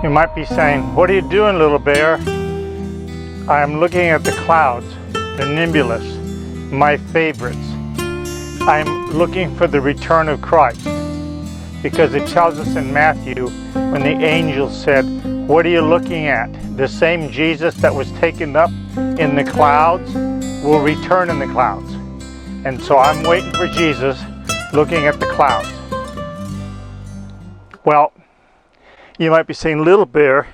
You might be saying, what are you doing, little bear? I'm looking at the clouds, the nimbulus, my favorites. I'm looking for the return of Christ, because it tells us in Matthew when the angel said, what are you looking at? The same Jesus that was taken up in the clouds will return in the clouds. And so I'm waiting for Jesus, looking at the clouds. Well, you might be saying, little bear,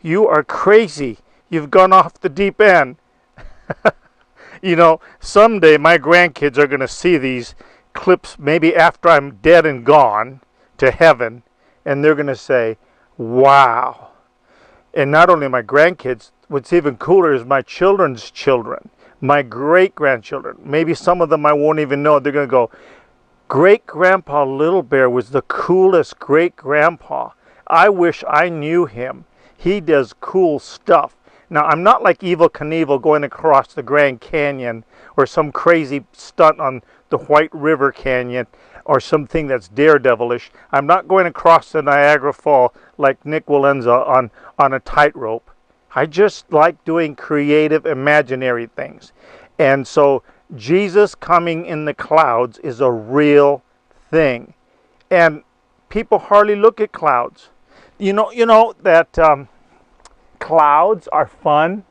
you are crazy. You've gone off the deep end. You know, someday my grandkids are going to see these clips, maybe after I'm dead and gone to heaven, and they're going to say, wow. And not only my grandkids, what's even cooler is my children's children, my great-grandchildren. Maybe some of them I won't even know. They're going to go, great-grandpa Little Bear was the coolest great-grandpa. I wish I knew him. He does cool stuff. Now, I'm not like Evel Knievel going across the Grand Canyon or some crazy stunt on the White River Canyon or something that's daredevilish. I'm not going across the Niagara Fall like Nick Walenza on a tightrope. I just like doing creative, imaginary things. And so Jesus coming in the clouds is a real thing. And people hardly look at clouds. You know that clouds are fun,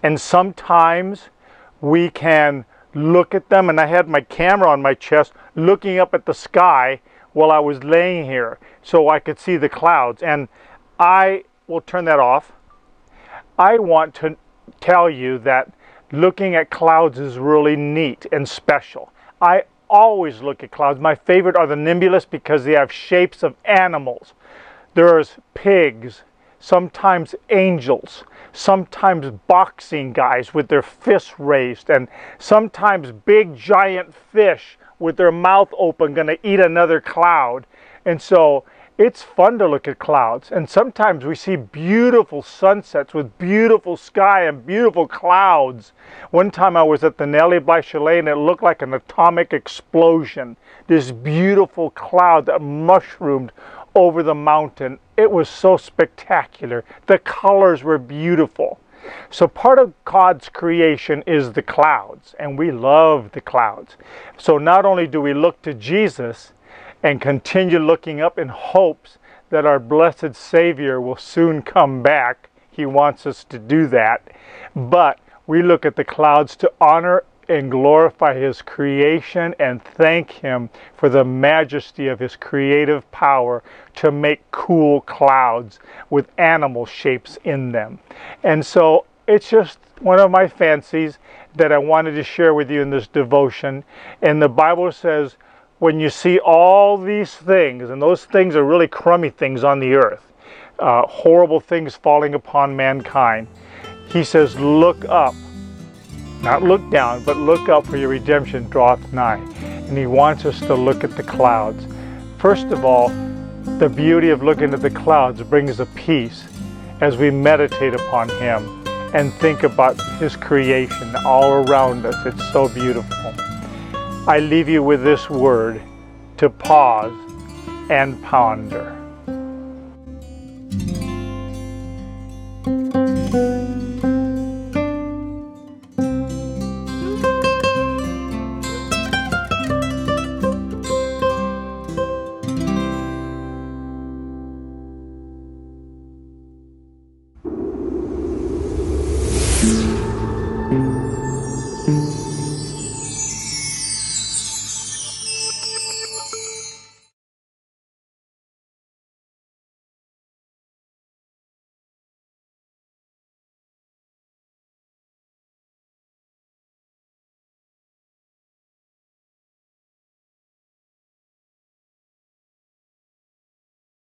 and sometimes we can look at them, and I had my camera on my chest looking up at the sky while I was laying here so I could see the clouds. And I will turn that off. I want to tell you that looking at clouds is really neat and special. I always look at clouds. My favorite are the nimbulus because they have shapes of animals. There's pigs, sometimes angels, sometimes boxing guys with their fists raised, and sometimes big giant fish with their mouth open going to eat another cloud. And so it's fun to look at clouds. And sometimes we see beautiful sunsets with beautiful sky and beautiful clouds. One time I was at the Nelly Bly Chalet and it looked like an atomic explosion. This beautiful cloud that mushroomed over the mountain. It was so spectacular. The colors were beautiful. So part of God's creation is the clouds, and we love the clouds. So not only do we look to Jesus and continue looking up in hopes that our blessed Savior will soon come back. He wants us to do that. But we look at the clouds to honor and glorify His creation and thank Him for the majesty of His creative power to make cool clouds with animal shapes in them. And so it's just one of my fancies that I wanted to share with you in this devotion. And the Bible says, when you see all these things, and those things are really crummy things on the earth, horrible things falling upon mankind, He says, look up. Not look down, but look up, for your redemption draweth nigh. And He wants us to look at the clouds. First of all, the beauty of looking at the clouds brings a peace as we meditate upon Him and think about His creation all around us. It's so beautiful. I leave you with this word to pause and ponder.